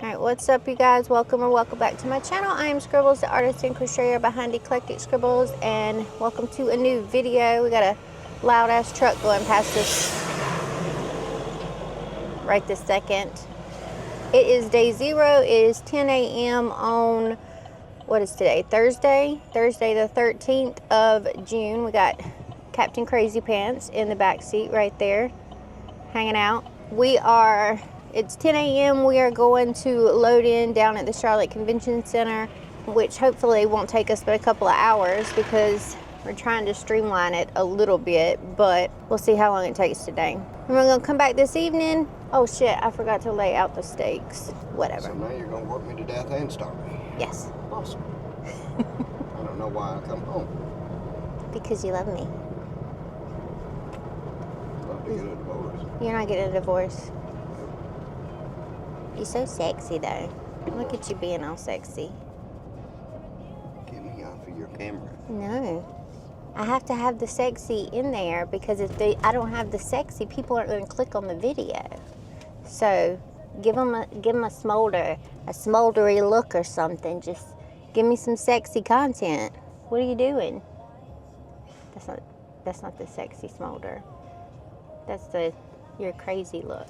Alright, what's up you guys? Welcome back to my channel. I am Scribbles, the artist and crocheter behind Eclectic Scribbles, and welcome to a new video. We got a loud ass truck going past us right this second. It is day 0. It is 10 a.m. on, what is today? Thursday the 13th of June. We got Captain Crazy Pants in the back seat right there, hanging out. It's 10 a.m. We are going to load in down at the Charlotte Convention Center, which hopefully won't take us but a couple of hours because we're trying to streamline it a little bit, but we'll see how long it takes today. And we're gonna come back this evening. Oh shit, I forgot to lay out the steaks. Whatever. So now you're gonna work me to death and starve me. Yes. Awesome. I don't know why I come home. Because you love me. Love to get a divorce. You're not getting a divorce. You're so sexy though. Look at you being all sexy. Get me off of your camera. No. I have to have the sexy in there because if I don't have the sexy, people aren't going to click on the video. So give them a smoldery look or something. Just give me some sexy content. What are you doing? That's not the sexy smolder. That's your crazy look.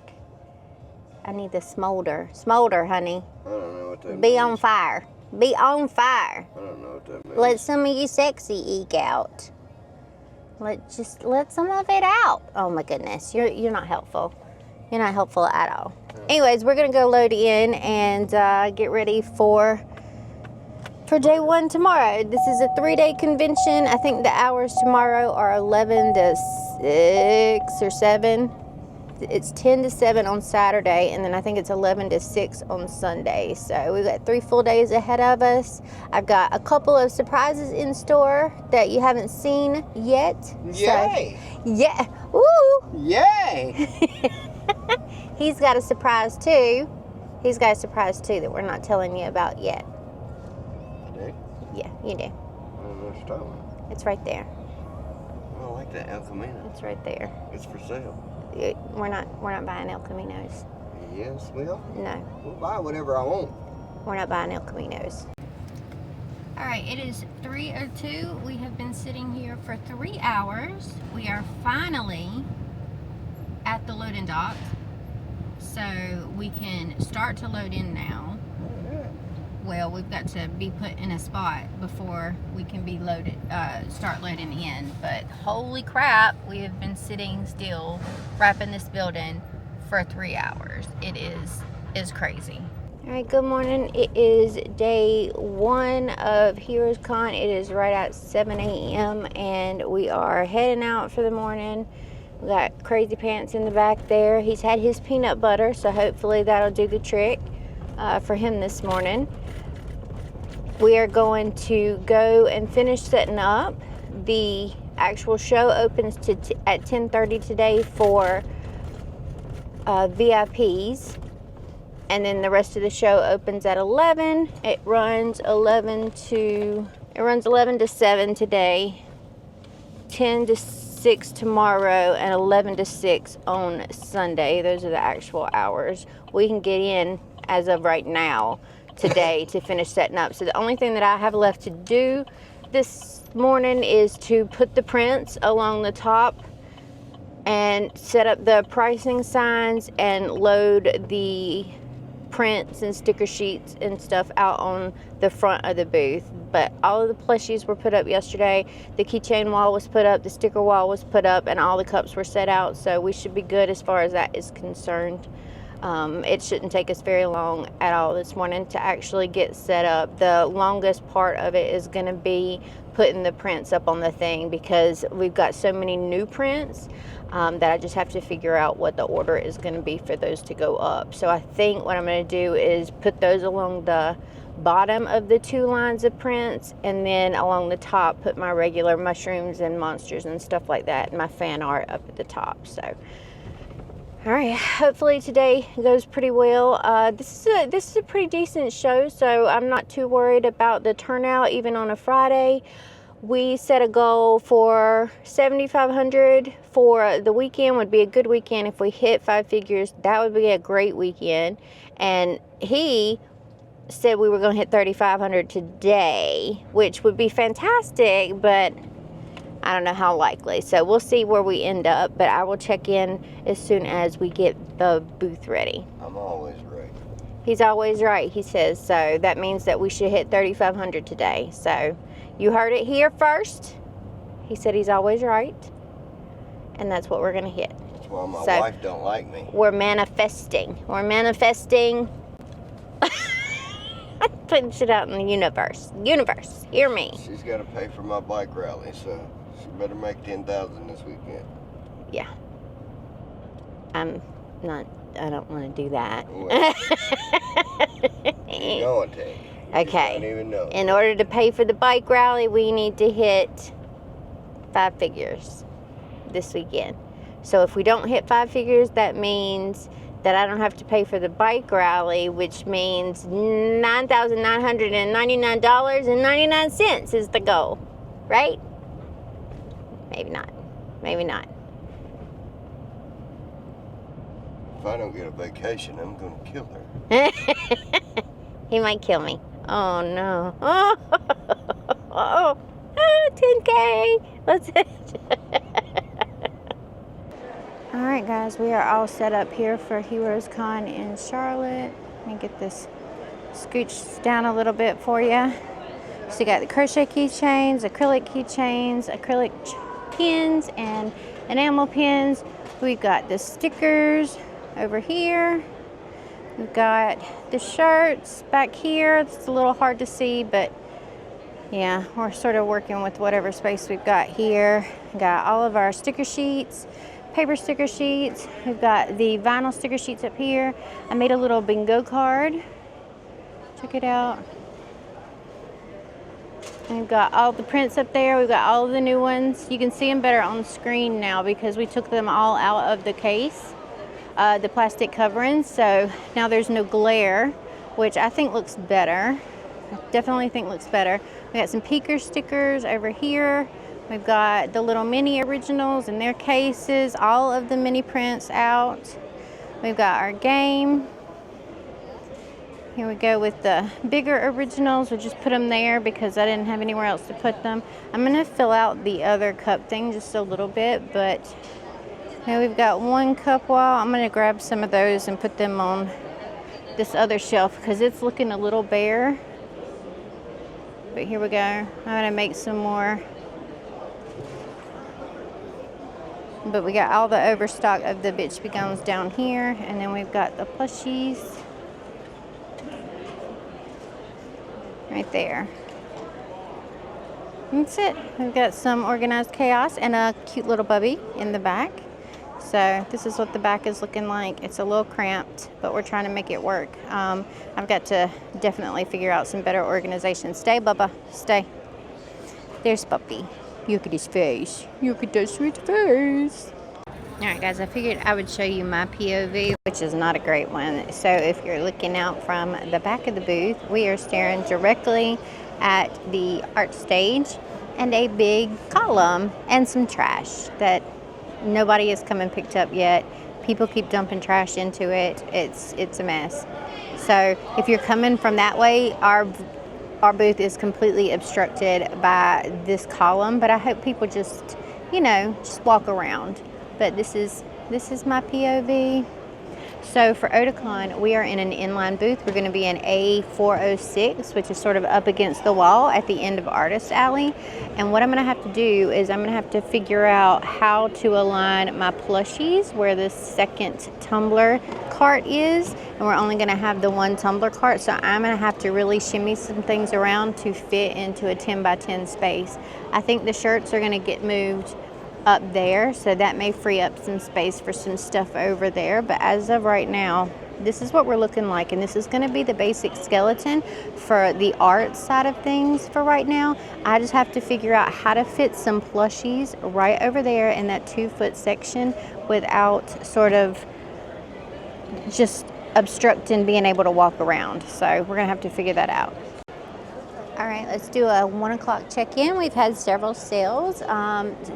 I need the smolder. Smolder, honey. I don't know what that means. Be on fire. Be on fire. I don't know what that means. Let some of you sexy eke out. Let some of it out. Oh my goodness, you're not helpful. You're not helpful at all. Anyways, we're gonna go load in and get ready for day 1 tomorrow. This is a 3-day convention. I think the hours tomorrow are 11 to 6 or 7. It's 10 to 7 on Saturday, and then I think it's 11 to 6 on Sunday. So we've got 3 full days ahead of us. I've got a couple of surprises in store that you haven't seen yet. Yay! So, yeah. Woo! Yay! He's got a surprise too. He's got a surprise too that we're not telling you about yet. Today? Yeah, you do. I don't know what you're talking about. It's right there. I like that El Camino. It's right there. It's for sale. We're not buying El Caminos. Yes, we are. No. We'll buy whatever I want. We're not buying El Caminos. Alright, it is 3:02. We have been sitting here for 3 hours. We are finally at the loading dock. So we can start to load in now. Well, we've got to be put in a spot before we can be start loading in. But holy crap, we have been sitting still, wrapping this building for 3 hours. It is crazy. All right, good morning. It is day 1 of Heroes Con. It is right at 7 a.m. and we are heading out for the morning. We got Crazy Pants in the back there. He's had his peanut butter, so hopefully that'll do the trick for him this morning. We are going to go and finish setting up. The actual show opens at 10:30 today for VIPs, and then the rest of the show opens at 11. It runs 11 to 7 today, 10 to 6 tomorrow, and 11 to 6 on Sunday. Those are the actual hours we can get in as of right now today to finish setting up. So the only thing that I have left to do this morning is to put the prints along the top and set up the pricing signs and load the prints and sticker sheets and stuff out on the front of the booth. But all of the plushies were put up yesterday. The keychain wall was put up, the sticker wall was put up, and all the cups were set out, so we should be good as far as that is concerned. It shouldn't take us very long at all this morning to actually get set up. The longest part of it is going to be putting the prints up on the thing because we've got so many new prints that I just have to figure out what the order is going to be for those to go up. So I think what I'm going to do is put those along the bottom of the 2 lines of prints, and then along the top put my regular mushrooms and monsters and stuff like that, and my fan art up at the top. So all right, hopefully today goes pretty well. This is a pretty decent show, so I'm not too worried about the turnout even on a Friday. We set a goal for 7,500 for the weekend. Would be a good weekend if we hit 5 figures. That would be a great weekend. And he said we were going to hit 3,500 today, which would be fantastic, but I don't know how likely. So we'll see where we end up, but I will check in as soon as we get the booth ready. I'm always right. He's always right, he says. So that means that we should hit 3,500 today. So you heard it here first. He said he's always right. And that's what we're going to hit. That's why my wife don't like me. We're manifesting. We're manifesting. Putting shit out in the universe. Universe, hear me. She's got to pay for my bike rally, so she better make 10,000 this weekend. Yeah. I don't want to do that. Well, she's going to. Okay. Don't even know. In order to pay for the bike rally, we need to hit 5 figures this weekend. So if we don't hit 5 figures, that means that I don't have to pay for the bike rally, which means $9,999.99 is the goal, right? Maybe not. Maybe not. If I don't get a vacation, I'm going to kill her. He might kill me. Oh no. Oh, 10K. Let's All right, guys, we are all set up here for Heroes Con in Charlotte. Let me get this scooched down a little bit for you. So you got the crochet keychains, acrylic keychains, acrylic pins, and enamel pins. We've got the stickers over here. We've got the shirts back here. It's a little hard to see, but yeah, we're sort of working with whatever space we've got here. We've got all of our sticker sheets, paper sticker sheets. We've got the vinyl sticker sheets up here. I made a little bingo card. Check it out. And we've got all the prints up there. We've got all of the new ones. You can see them better on the screen now because we took them all out of the case, the plastic coverings. So now there's no glare, which I think looks better. I definitely think looks better. We got some peeker stickers over here. We've got the little mini originals in their cases, all of the mini prints out. We've got our game. Here we go with the bigger originals. We just put them there because I didn't have anywhere else to put them. I'm gonna fill out the other cup thing just a little bit, but now we've got one cup wall. I'm gonna grab some of those and put them on this other shelf because it's looking a little bare. But here we go. I'm gonna make some more. But we got all the overstock of the bitch begons down here, and then we've got the plushies right there. That's it. We've got some organized chaos and a cute little bubby in the back. So this is what the back is looking like. It's a little cramped, but we're trying to make it work. I've got to definitely figure out some better organization. Stay, Bubba, stay. There's Puppy. Look at his face. Look at that sweet face. All right, guys, I figured I would show you my POV, which is not a great one. So if you're looking out from the back of the booth, we are staring directly at the art stage and a big column and some trash that nobody has come and picked up yet. People keep dumping trash into it. It's a mess. So if you're coming from that way, our booth is completely obstructed by this column, but I hope people just, you know, just walk around. But this is my POV. So for Otakon, we are in an inline booth. We're going to be in A406, which is sort of up against the wall at the end of Artist Alley. And what I'm going to have to do is I'm going to have to figure out how to align my plushies where the second tumbler cart is. And we're only going to have the one tumbler cart, so I'm going to have to really shimmy some things around to fit into a 10 by 10 space. I think the shirts are going to get moved up there, so that may free up some space for some stuff over there. But as of right now, this is what we're looking like, and this is going to be the basic skeleton for the art side of things for right now. I just have to figure out how to fit some plushies right over there in that 2-foot section without sort of just obstructing being able to walk around. So we're gonna have to figure that out. All right, let's do a 1 o'clock check-in. We've had several sales.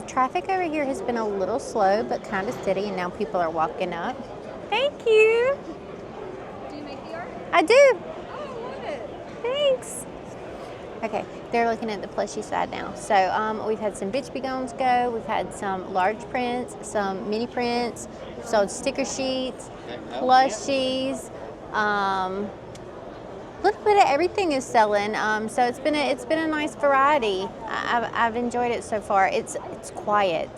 Traffic over here has been a little slow, but kind of steady, and now people are walking up. Thank you. Do you make the I do. Oh, I love it. Thanks. Okay, they're looking at the plushie side now. So we've had some bitch begons go. We've had some large prints, some mini prints. We've sold sticker sheets, plushies. A little bit of everything is selling. So it's been a nice variety. I've enjoyed it so far. It's quiet.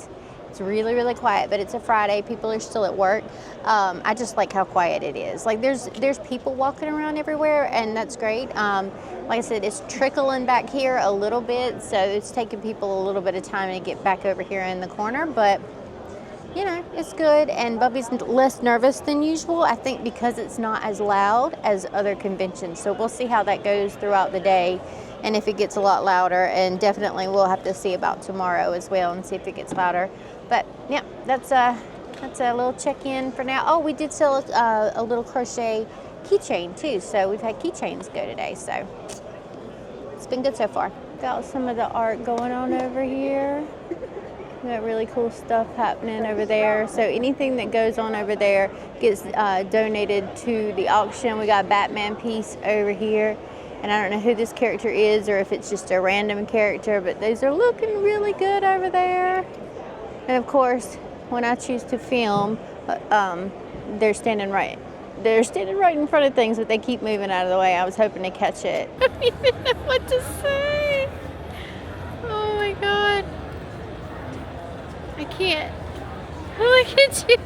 It's really, really quiet, but it's a Friday. People are still at work. I just like how quiet it is. Like there's people walking around everywhere, and that's great. Like I said, it's trickling back here a little bit, so it's taking people a little bit of time to get back over here in the corner, but you know, it's good. And Bubby's less nervous than usual, I think, because it's not as loud as other conventions. So we'll see how that goes throughout the day, and if it gets a lot louder, and definitely we'll have to see about tomorrow as well and see if it gets louder. But yeah, that's a little check-in for now. Oh, we did sell a little crochet keychain too, so we've had keychains go today, so it's been good so far. Got some of the art going on over here. We got really cool stuff happening over there. So anything that goes on over there gets donated to the auction. We got a Batman piece over here, and I don't know who this character is or if it's just a random character, but those are looking really good over there. And of course, when I choose to film, they're standing right in front of things, but they keep moving out of the way. I was hoping to catch it. I don't even know what to say. Oh my God. I can't. Look at you.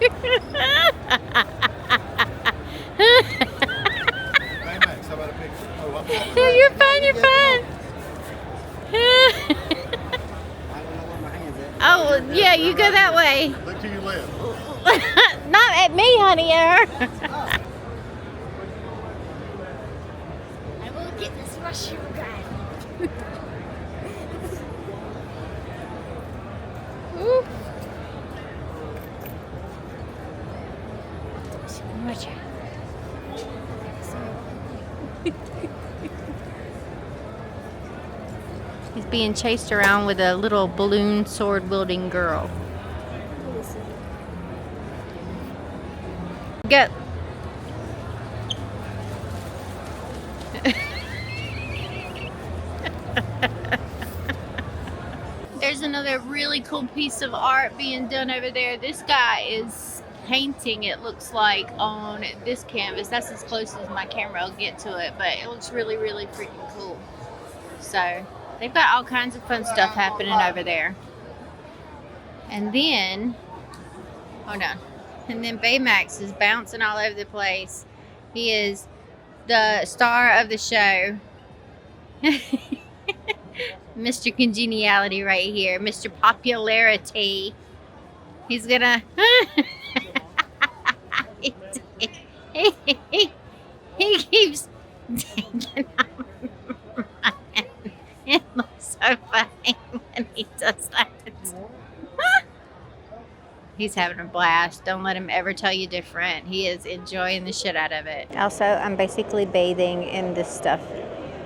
No, you're fine, you're fine. Oh, yeah, you go that way. Look to your left. Not at me, honey. I will get this mushroom guy. Ooh. Watch out. He's being chased around with a little balloon sword wielding girl. Go. There's another really cool piece of art being done over there. This guy is painting, it looks like, on this canvas. That's as close as my camera will get to it, but it looks really, really freaking cool. So they've got all kinds of fun stuff happening over there. And then, hold on. And then Baymax is bouncing all over the place. He is the star of the show. Mr. Congeniality right here. Mr. Popularity. He's gonna... he keeps taking off. It looks so funny when he does that. He's having a blast. Don't let him ever tell you different. He is enjoying the shit out of it. Also, I'm basically bathing in this stuff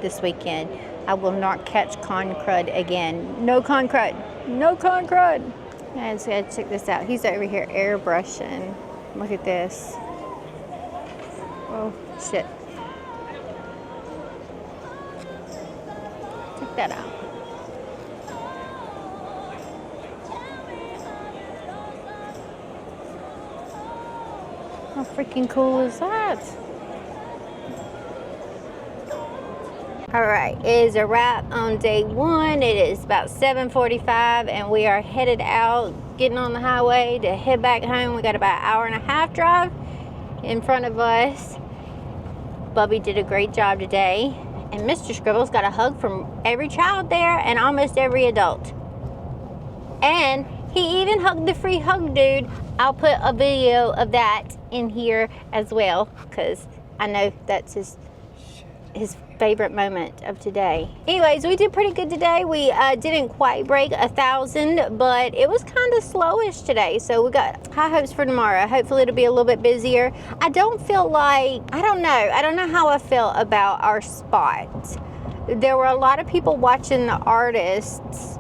this weekend. I will not catch con crud again. No con crud. No con crud. Let's check this out. He's over here airbrushing. Look at this. Oh, shit. Check that out. How freaking cool is that? All right, it is a wrap on day one. It is about 7:45 and we are headed out, getting on the highway to head back home. We got about an hour and a half drive in front of us. Bubby did a great job today. And Mr. Scribbles got a hug from every child there and almost every adult. And he even hugged the free hug dude. I'll put a video of that in here as well, because I know that's his favorite moment of today. Anyways, we did pretty good today. We didn't quite break 1,000, but it was kind of slowish today. So we got high hopes for tomorrow. Hopefully it'll be a little bit busier. I don't feel like, I don't know how I feel about our spot. There were a lot of people watching the artists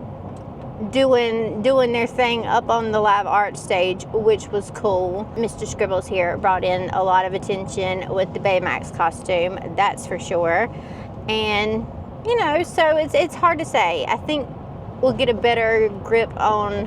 doing their thing up on the live art stage, which was cool. Mr. Scribbles here brought in a lot of attention with the Baymax costume, that's for sure. And you know, so it's hard to say. I think we'll get a better grip on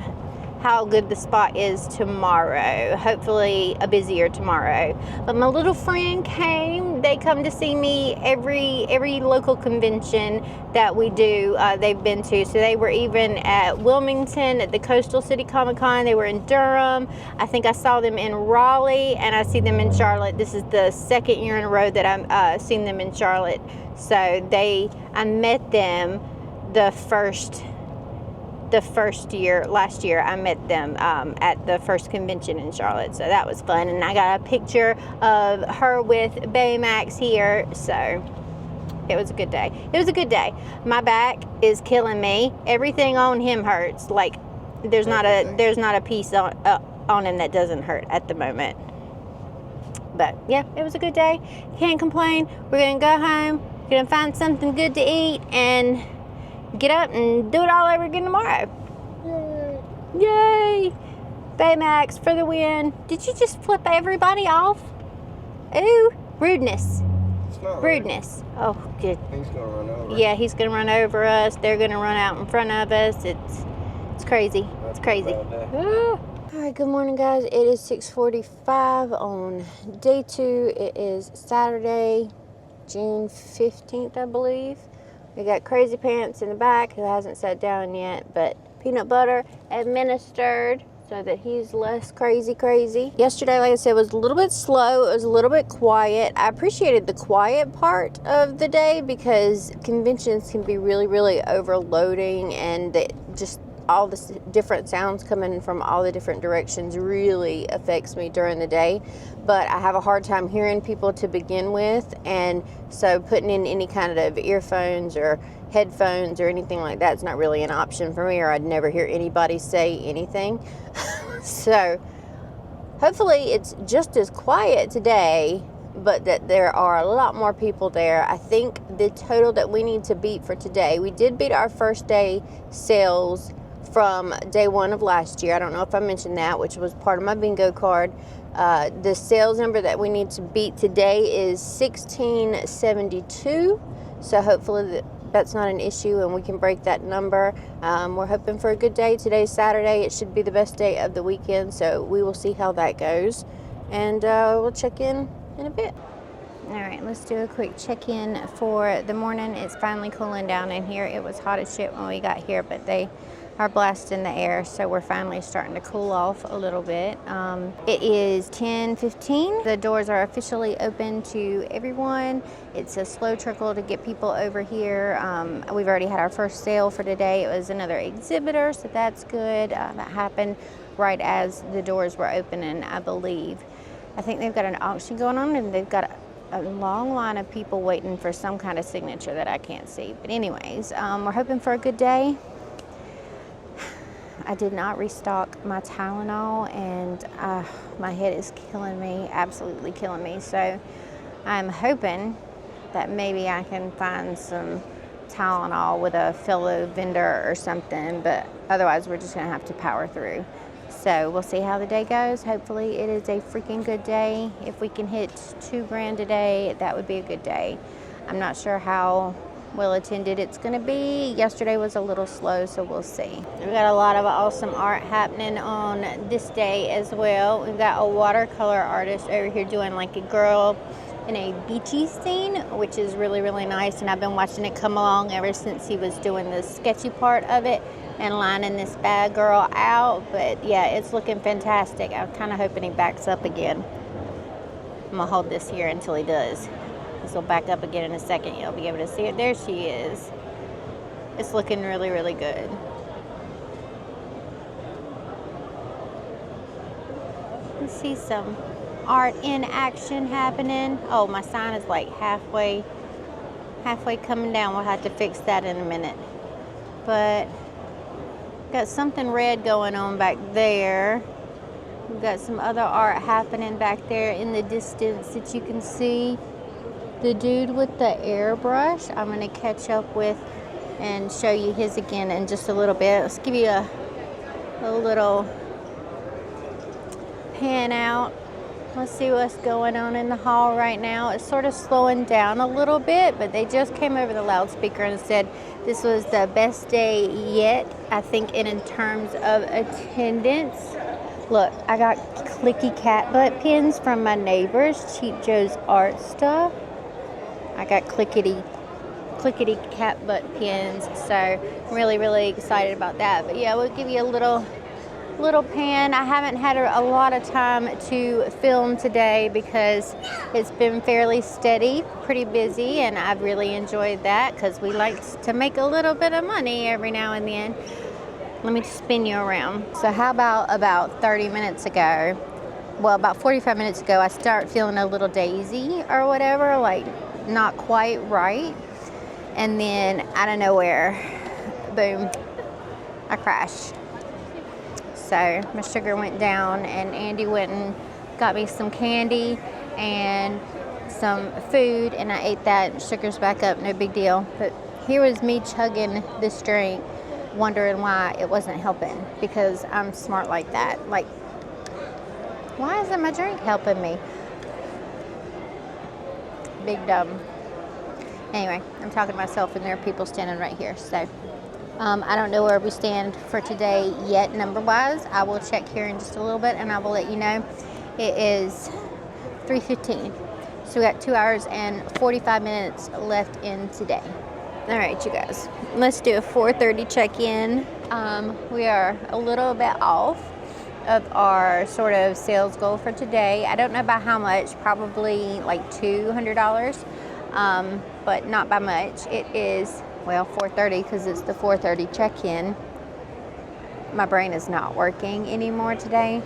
how good the spot is tomorrow. Hopefully a busier tomorrow. But my little friend came. They come to see me every local convention that we do, they've been to. So they were even at Wilmington at the Coastal City Comic Con. They were in Durham. I think I saw them in Raleigh, and I see them in Charlotte. This is the second year in a row that I'm seen them in Charlotte. So I met them last year I met them at the first convention in Charlotte, so that was fun. And I got a picture of her with Baymax here, so it was a good day. My back is killing me. Everything on him hurts. Like there's not a piece on him that doesn't hurt at the moment. But yeah, it was a good day. Can't complain. We're gonna go home, gonna find something good to eat, and get up and do it all over again tomorrow. Yay! Baymax for the win. Did you just flip everybody off? Ooh, rudeness. It's not Rudeness. Oh, good. He's gonna run over. Yeah, he's gonna run over us. They're gonna run out in front of us. It's crazy. It's crazy. All right, good morning, guys. It is 6:45 on day 2. It is Saturday, June 15th, I believe. We got Crazy Pants in the back who hasn't sat down yet, but peanut butter administered so that he's less crazy. Yesterday, like I said, was a little bit slow. It was a little bit quiet. I appreciated the quiet part of the day because conventions can be really, really overloading, and just all the different sounds coming from all the different directions really affects me during the day. But I have a hard time hearing people to begin with, and so putting in any kind of earphones or headphones or anything like that is not really an option for me, or I'd never hear anybody say anything. So hopefully it's just as quiet today, but that there are a lot more people there. I think the total that we need to beat for today, we did beat our first day sales from day 1 of last year. I don't know if I mentioned that, which was part of my bingo card. The sales number that we need to beat today is 1672. So hopefully that's not an issue and we can break that number. We're hoping for a good day. Today's Saturday. It should be the best day of the weekend. So we will see how that goes. And we'll check in a bit. All right, let's do a quick check-in for the morning. It's finally cooling down in here. It was hot as shit when we got here, but they are blasting the air, so we're finally starting to cool off a little bit. It is 10:15. The doors are officially open to everyone. It's a slow trickle to get people over here. We've already had our first sale for today. It was another exhibitor, so that's good. That happened right as the doors were opening, I believe. I think they've got an auction going on, and they've got a long line of people waiting for some kind of signature that I can't see. But anyways, we're hoping for a good day. I did not restock my Tylenol, and my head is killing me, absolutely killing me. So I'm hoping that maybe I can find some Tylenol with a fellow vendor or something, but otherwise we're just gonna have to power through. So we'll see how the day goes. Hopefully it is a freaking good day. If we can hit $2 grand a day, that would be a good day. I'm not sure how well attended it's gonna be. Yesterday was a little slow, so we'll see. We've got a lot of awesome art happening on this day as well. We've got a watercolor artist over here doing like a girl in a beachy scene, which is really, really nice. And I've been watching it come along ever since he was doing the sketchy part of it and lining this bad girl out. But yeah, it's looking fantastic. I'm kind of hoping he backs up again. I'm gonna hold this here until he does. This will back up again in a second. You'll be able to see it. There she is. It's looking really, really good. Let's see some art in action happening. Oh, my sign is like halfway coming down. We'll have to fix that in a minute. But got something red going on back there. We've got some other art happening back there in the distance that you can see. The dude with the airbrush, I'm gonna catch up with and show you his again in just a little bit. Let's give you a little pan out. Let's see what's going on in the haul right now. It's sort of slowing down a little bit, but they just came over the loudspeaker and said this was the best day yet, I think, in terms of attendance. Look, I got clicky cat butt pins from my neighbors, Cheap Joe's Art Stuff. I got clickety cat butt pins, so I'm really excited about that. But yeah, we'll give you a little pan. I haven't had a lot of time to film today because it's been fairly steady, pretty busy, and I've really enjoyed that because we like to make a little bit of money every now and then. Let me spin you around. So how about 30 minutes ago, well, about 45 minutes ago, I start feeling a little daisy or whatever, like not quite right. And then out of nowhere, boom, I crashed. So my sugar went down, and Andy went and got me some candy and some food, and I ate that. Sugar's back up, no big deal. But here was me chugging this drink, wondering why it wasn't helping, because I'm smart like that. Like, why isn't my drink helping me? Big dumb. Anyway, I'm talking to myself, and there are people standing right here. So I don't know where we stand for today yet, number-wise. I will check here in just a little bit, and I will let you know. It is 3:15, so we got 2 hours and 45 minutes left in today. All right, you guys, let's do a 4:30 check-in. We are a little bit off of our sort of sales goal for today. I don't know by how much, probably like $200, but not by much. It is, well, 4:30 because it's the 4:30 check-in. My brain is not working anymore today.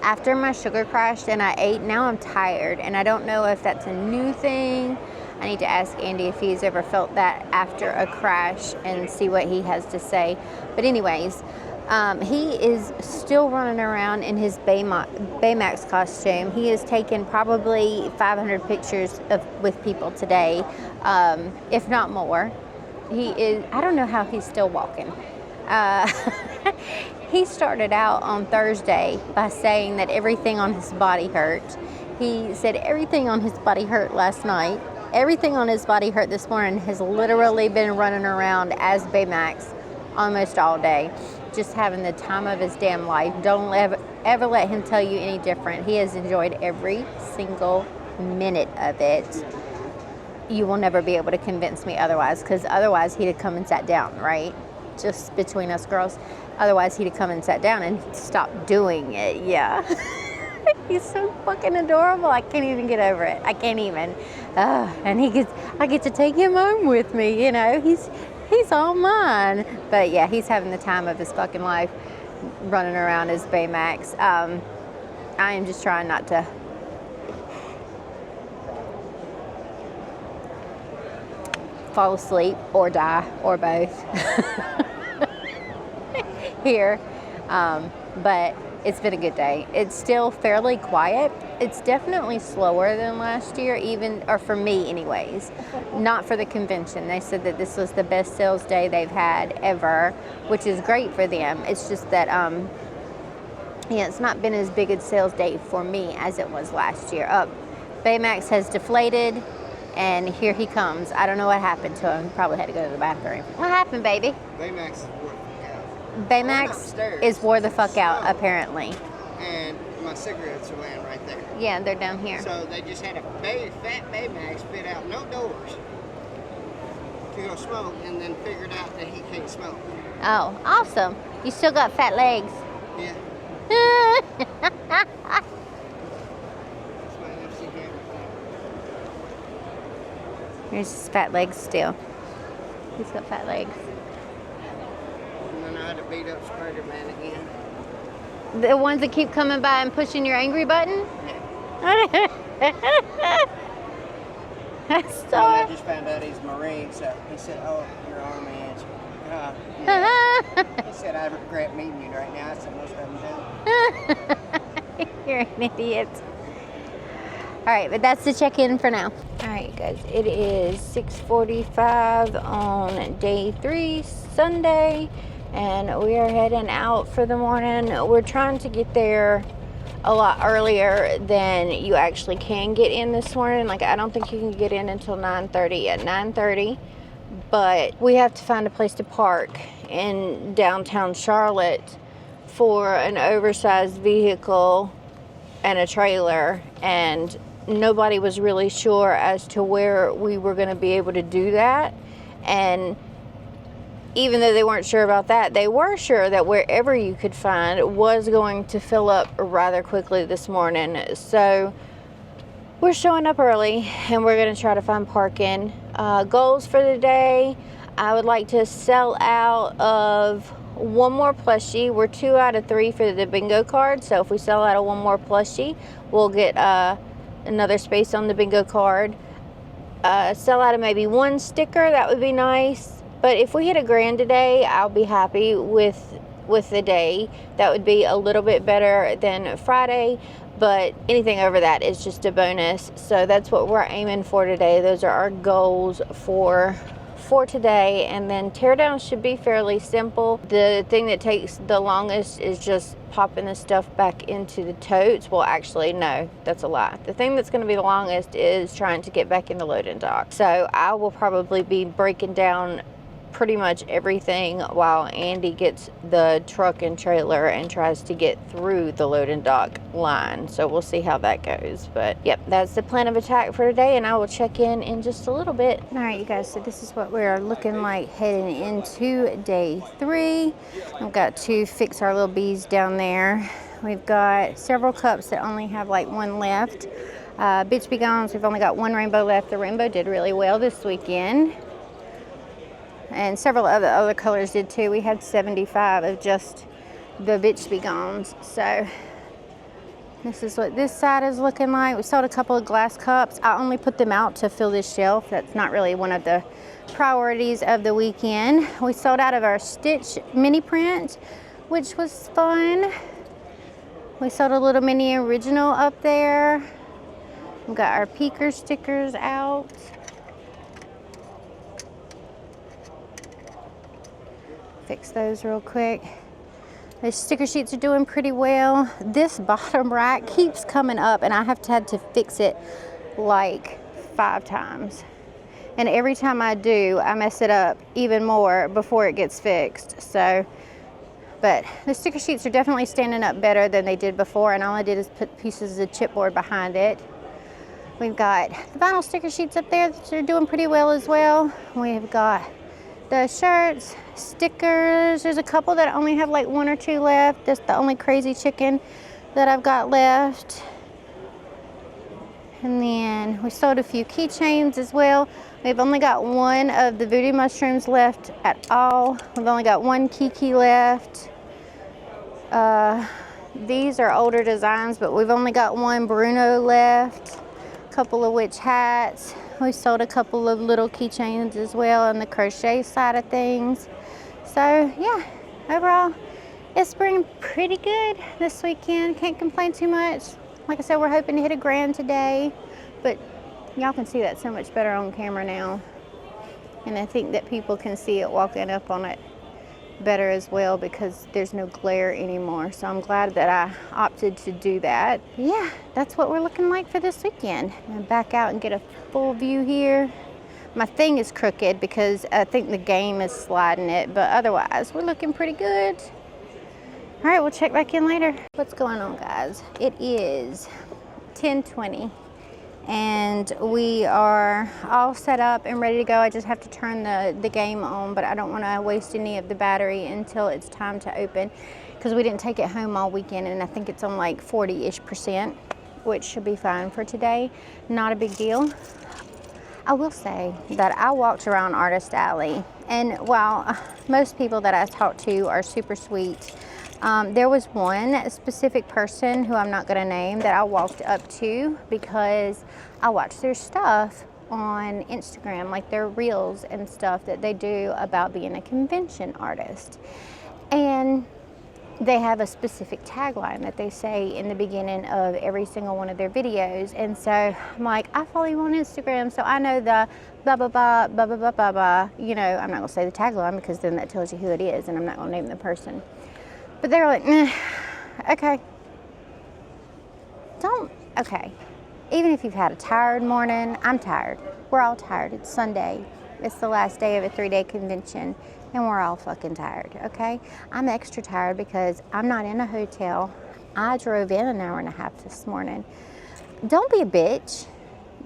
After my sugar crashed and I ate, now I'm tired, and I don't know if that's a new thing. I need to ask Andy if he's ever felt that after a crash and see what he has to say. But anyways, he is still running around in his Baymax costume. He has taken probably 500 pictures with people today, if not more. He is, I don't know how he's still walking. He started out on Thursday by saying that everything on his body hurt. He said everything on his body hurt last night. Everything on his body hurt this morning. Has literally been running around as Baymax almost all day, just having the time of his damn life. Don't ever let him tell you any different. He has enjoyed every single minute of it. You will never be able to convince me otherwise, because otherwise he'd have come and sat down, right? Just between us girls. Otherwise he'd have come and sat down and stopped doing it. Yeah. He's so fucking adorable. I can't even get over it. I can't even. And I get to take him home with me, you know. He's all mine. But yeah, he's having the time of his fucking life running around as Baymax. I am just trying not to fall asleep or die or both here. But it's been a good day. It's still fairly quiet. It's definitely slower than last year, or for me anyways. Not for the convention. They said that this was the best sales day they've had ever, which is great for them. It's just that, yeah, it's not been as big a sales day for me as it was last year. Baymax has deflated, and here he comes. I don't know what happened to him. He probably had to go to the bathroom. What happened, baby? Baymax is wore the fuck out. Baymax is wore the fuck out, apparently. And my cigarettes are laying right there. Yeah, they're down here. So they just had a fat Baymax fit out no doors to go smoke, and then figured out that he can't smoke. Oh, awesome. You still got fat legs. Yeah. That's my NFC camera. Here's his fat legs still. He's got fat legs. And then I had to beat up Spider-Man again. The ones that keep coming by and pushing your angry button? That's so... I just found out he's Marine, so he said, "Oh, your army is." Yeah. He said, "I regret meeting you right now." I said, "Most of them do." You're an idiot. All right, but that's the check-in for now. All right, guys, it is 6:45 on day 3, Sunday, and we are heading out for the morning. We're trying to get there a lot earlier than you actually can get in this morning. Like, I don't think you can get in until 9:30. At 9:30, but we have to find a place to park in downtown Charlotte for an oversized vehicle and a trailer, and nobody was really sure as to where we were going to be able to do that. And even though they weren't sure about that, they were sure that wherever you could find was going to fill up rather quickly this morning. So we're showing up early and we're going to try to find parking. Goals for the day: I would like to sell out of one more plushie. We're 2 out of 3 for the bingo card, so if we sell out of one more plushie, we'll get another space on the bingo card. Sell out of maybe 1 sticker, that would be nice. But if we hit $1,000 today, I'll be happy with the day. That would be a little bit better than Friday, but anything over that is just a bonus. So that's what we're aiming for today. Those are our goals for today. And then teardown should be fairly simple. The thing that takes the longest is just popping the stuff back into the totes. Well, actually, no, that's a lie. The thing that's going to be the longest is trying to get back in the loading dock. So I will probably be breaking down pretty much everything while Andy gets the truck and trailer and tries to get through the loading dock line. So we'll see how that goes. But yep, that's the plan of attack for today, and I will check in just a little bit. All right, you guys, so this is what we're looking like heading into day 3. I've got to fix our little bees down there. We've got several cups that only have like 1 left. Bitch Be Gones, we've only got 1 rainbow left. The rainbow did really well this weekend, and several other colors did too. We had 75 of just the Bitch Be Gones. So this is what this side is looking like. We sold a couple of glass cups. I only put them out to fill this shelf. That's not really one of the priorities of the weekend. We sold out of our Stitch mini print, which was fun. We sold a little mini original up there. We've got our peeker stickers out. Fix those real quick. The sticker sheets are doing pretty well. This bottom rack keeps coming up and I have had to fix it like 5 times. And every time I do, I mess it up even more before it gets fixed. So, but the sticker sheets are definitely standing up better than they did before, and all I did is put pieces of chipboard behind it. We've got the vinyl sticker sheets up there that are doing pretty well as well. We've got the shirts, stickers. There's a couple that only have like 1 or 2 left. That's the only crazy chicken that I've got left. And then we sold a few keychains as well. We've only got 1 of the voodoo mushrooms left at all. We've only got 1 kiki left. These are older designs, but we've only got 1 Bruno left. A couple of witch hats. We sold a couple of little keychains as well on the crochet side of things. So yeah, overall, it's been pretty good this weekend. Can't complain too much. Like I said, we're hoping to hit $1,000 today, but y'all can see that so much better on camera now. And I think that people can see it walking up on it better as well because there's no glare anymore. So I'm glad that I opted to do that. Yeah, that's what we're looking like for this weekend. I'm gonna back out and get a full view here. My thing is crooked because I think the game is sliding it, but otherwise we're looking pretty good. All right, we'll check back in later. What's going on, guys? It is 10:20 and we are all set up and ready to go. I just have to turn the game on, but I don't want to waste any of the battery until it's time to open because we didn't take it home all weekend, and I think it's on like 40-ish%, which should be fine for today. Not a big deal. I will say that I walked around Artist Alley, and while most people that I talked to are super sweet, there was one specific person who I'm not going to name that I walked up to because I watched their stuff on Instagram, like their reels and stuff that they do about being a convention artist. And they have a specific tagline that they say in the beginning of every single one of their videos. And so I'm like, I follow you on Instagram, so I know the blah, blah, blah, blah, blah, blah, blah, blah. You know, I'm not gonna say the tagline because then that tells you who it is, and I'm not gonna name the person. But they're like, okay. Okay. Even if you've had a tired morning, I'm tired. We're all tired. It's Sunday. It's the last day of a 3-day convention, and we're all fucking tired, okay? I'm extra tired because I'm not in a hotel. I drove in an hour and a half this morning. Don't be a bitch.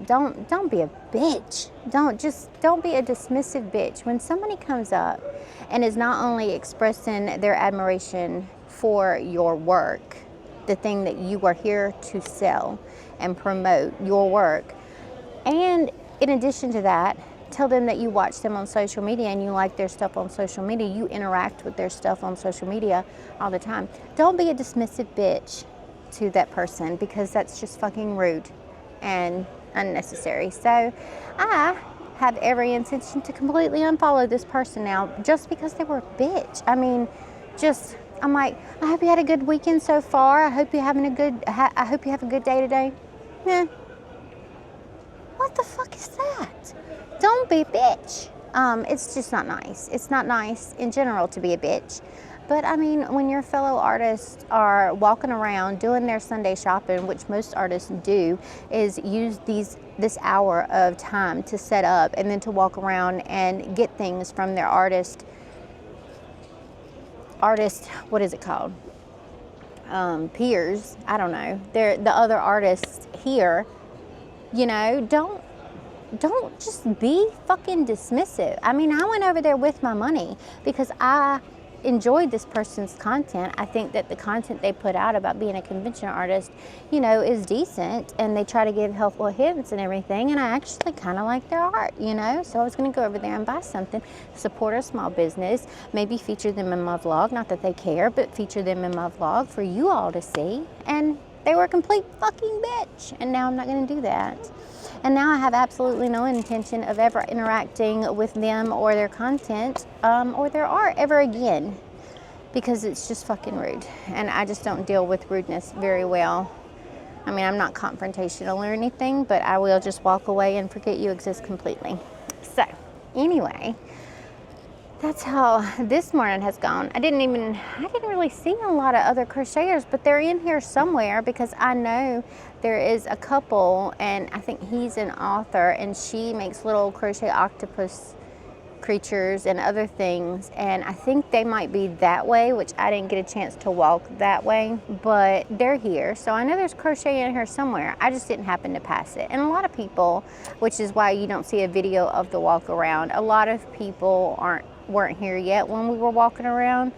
Don't be a bitch. Don't be a dismissive bitch. When somebody comes up and is not only expressing their admiration for your work, the thing that you are here to sell and promote, your work, and in addition to that, tell them that you watch them on social media and you like their stuff on social media, you interact with their stuff on social media all the time. Don't be a dismissive bitch to that person, because that's just fucking rude and unnecessary. So I have every intention to completely unfollow this person now just because they were a bitch. I mean, I'm like, I hope you had a good weekend so far. I hope you have a good day today. What the fuck is that? Don't be a bitch. It's just not nice. It's not nice in general to be a bitch. But I mean, when your fellow artists are walking around doing their Sunday shopping, which most artists do, is use this hour of time to set up and then to walk around and get things from their artist, what is it called? Peers, I don't know. They're the other artists here, you know, don't just be fucking dismissive. I mean, I went over there with my money because I enjoyed this person's content. I think that the content they put out about being a convention artist, you know, is decent, and they try to give helpful hints and everything, and I actually kind of like their art, you know. So I was going to go over there and buy something, support a small business, maybe feature them in my vlog, not that they care, but feature them in my vlog for you all to see. And they were a complete fucking bitch, and now I'm not going to do that. And now I have absolutely no intention of ever interacting with them or their content or their art ever again, because it's just fucking rude. And I just don't deal with rudeness very well. I mean, I'm not confrontational or anything, but I will just walk away and forget you exist completely. So anyway, that's how this morning has gone. I didn't really see a lot of other crocheters, but they're in here somewhere, because I know there is a couple, and I think he's an author, and she makes little crochet octopus creatures and other things, and I think they might be that way, which I didn't get a chance to walk that way, but they're here. So I know there's crochet in here somewhere. I just didn't happen to pass it. And a lot of people, which is why you don't see a video of the walk around, a lot of people weren't here yet when we were walking around,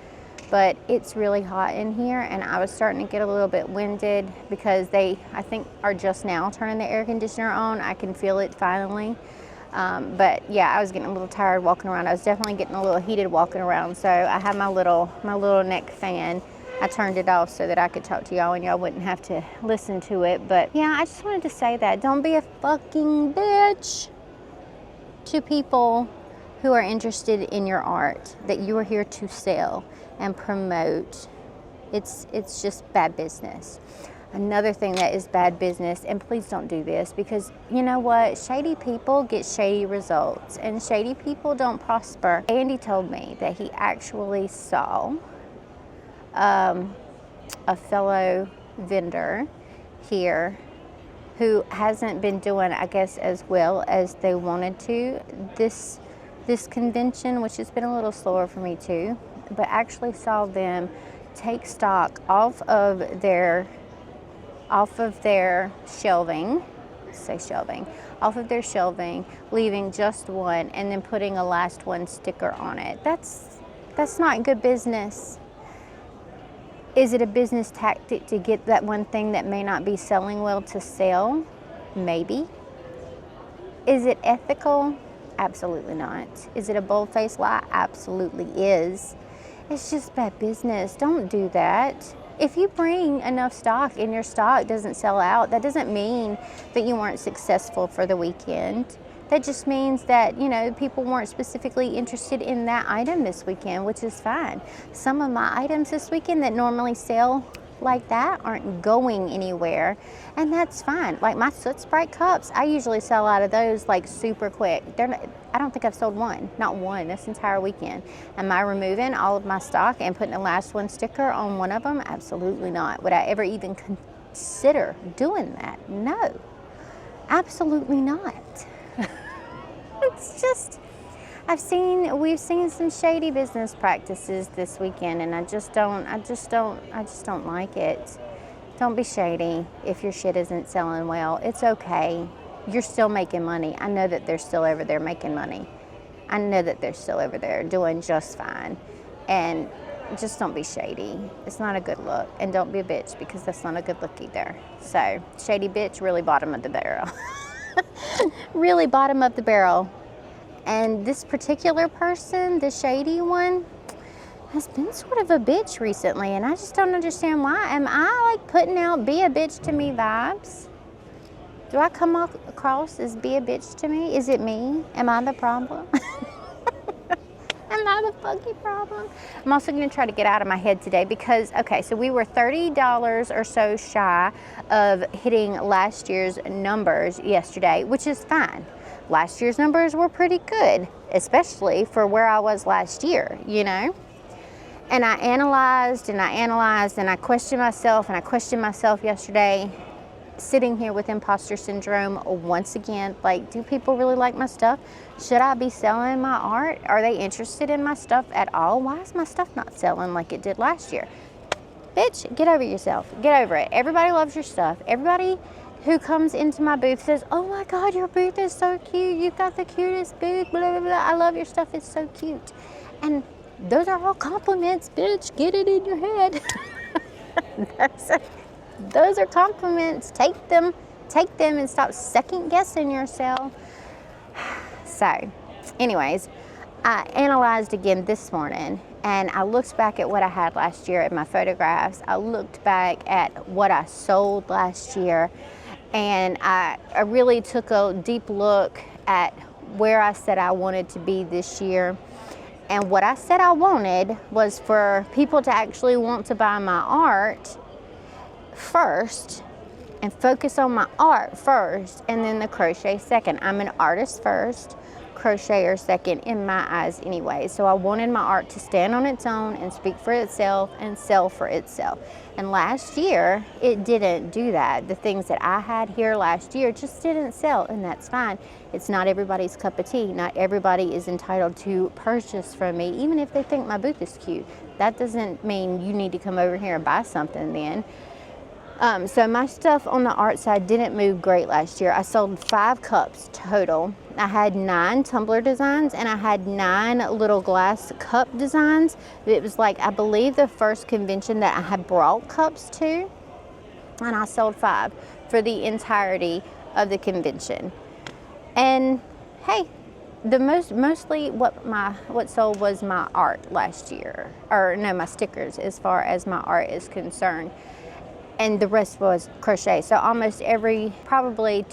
but it's really hot in here, and I was starting to get a little bit winded because they, I think, are just now turning the air conditioner on. I can feel it finally. But yeah, I was getting a little tired walking around. I was definitely getting a little heated walking around. So I had my little neck fan. I turned it off so that I could talk to y'all and y'all wouldn't have to listen to it. But yeah, I just wanted to say that. Don't be a fucking bitch to people who are interested in your art that you are here to sell and promote. It's just bad business. Another thing that is bad business, and please don't do this, because you know what? Shady people get shady results, and shady people don't prosper. Andy told me that he actually saw a fellow vendor here who hasn't been doing, I guess, as well as they wanted to this convention, which has been a little slower for me too, but actually saw them take stock off of their shelving, leaving just one and then putting a last one sticker on it. That's not good business. Is it a business tactic to get that one thing that may not be selling well to sell? Maybe. Is it ethical? Absolutely not. Is it a bold-faced lie? Absolutely is. It's just bad business. Don't do that. If you bring enough stock and your stock doesn't sell out, that doesn't mean that you weren't successful for the weekend. That just means that, you know, people weren't specifically interested in that item this weekend, which is fine. Some of my items this weekend that normally sell like that aren't going anywhere, and that's fine. Like my Soot Sprite cups, I usually sell out of those like super quick. I don't think I've sold one, not one this entire weekend. Am I removing all of my stock and putting the last one sticker on one of them? Absolutely not. Would I ever even consider doing that? No, absolutely not. It's just, we've seen some shady business practices this weekend, and I just don't like it. Don't be shady if your shit isn't selling well. It's okay. You're still making money. I know that they're still over there making money. I know that they're still over there doing just fine. And just don't be shady. It's not a good look. And don't be a bitch, because that's not a good look either. So, shady bitch, really bottom of the barrel. Really bottom of the barrel. And this particular person, the shady one, has been sort of a bitch recently, and I just don't understand why. Am I like putting out be a bitch to me vibes? Do I come across as be a bitch to me? Is it me? Am I the problem? Am I the funky problem? I'm also going to try to get out of my head today because, okay, so we were $30 or so shy of hitting last year's numbers yesterday, which is fine. Last year's numbers were pretty good, especially for where I was last year, you know? And I analyzed and I analyzed and I questioned myself yesterday, sitting here with imposter syndrome once again. Like, do people really like my stuff? Should I be selling my art? Are they interested in my stuff at all? Why is my stuff not selling like it did last year? Bitch, get over yourself. Get over it. Everybody loves your stuff. Everybody who comes into my booth says, oh my God, your booth is so cute. You've got the cutest booth, blah, blah, blah. I love your stuff. It's so cute. And those are all compliments, bitch. Get it in your head. Those are compliments. Take them and stop second guessing yourself. So, anyways, I analyzed again this morning, and I looked back at what I had last year at my photographs. I looked back at what I sold last year, and I really took a deep look at where I said I wanted to be this year. And what I said I wanted was for people to actually want to buy my art first, and focus on my art first, and then the crochet second. I'm an artist first, crocheter second in my eyes anyway. So I wanted my art to stand on its own and speak for itself and sell for itself. And last year, it didn't do that. The things that I had here last year just didn't sell, and that's fine. It's not everybody's cup of tea. Not everybody is entitled to purchase from me, even if they think my booth is cute. That doesn't mean you need to come over here and buy something then. So my stuff on the art side didn't move great last year. I sold 5 cups total. I had 9 tumbler designs, and I had 9 little glass cup designs. It was like, I believe, the first convention that I had brought cups to, and I sold 5 for the entirety of the convention. And hey, mostly what sold was my art last year, or no, my stickers, as far as my art is concerned. And the rest was crochet. So almost probably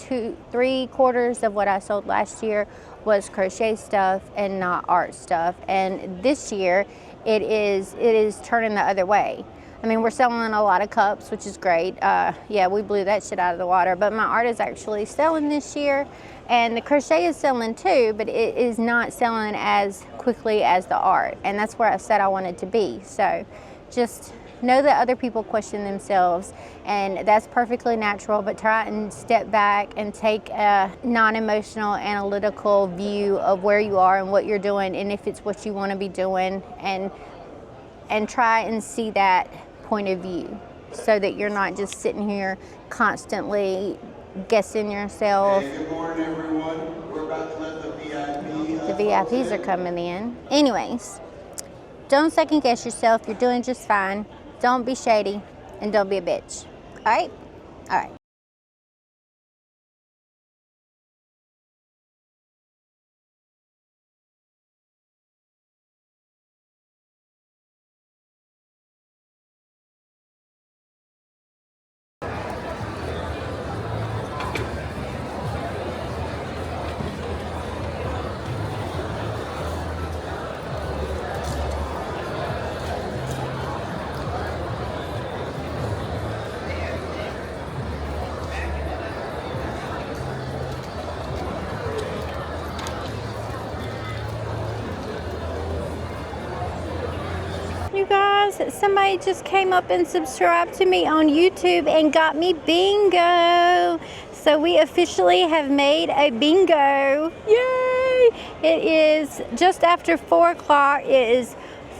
3/4 of what I sold last year was crochet stuff and not art stuff. And this year, it is turning the other way. I mean, we're selling a lot of cups, which is great. Yeah, we blew that shit out of the water. But my art is actually selling this year, and the crochet is selling too, but it is not selling as quickly as the art. And that's where I said I wanted to be. So just know that other people question themselves, and that's perfectly natural, but try and step back and take a non-emotional, analytical view of where you are and what you're doing, and if it's what you want to be doing, and try and see that point of view, so that you're not just sitting here constantly guessing yourself. Hey, good morning, everyone. We're about to let the VIP. The VIPs are coming in. Anyways, don't second guess yourself. You're doing just fine. Don't be shady, and don't be a bitch. All right? All right. You guys, somebody just came up and subscribed to me on YouTube and got me bingo. So we officially have made a bingo. Yay! It is just after 4 o'clock. It is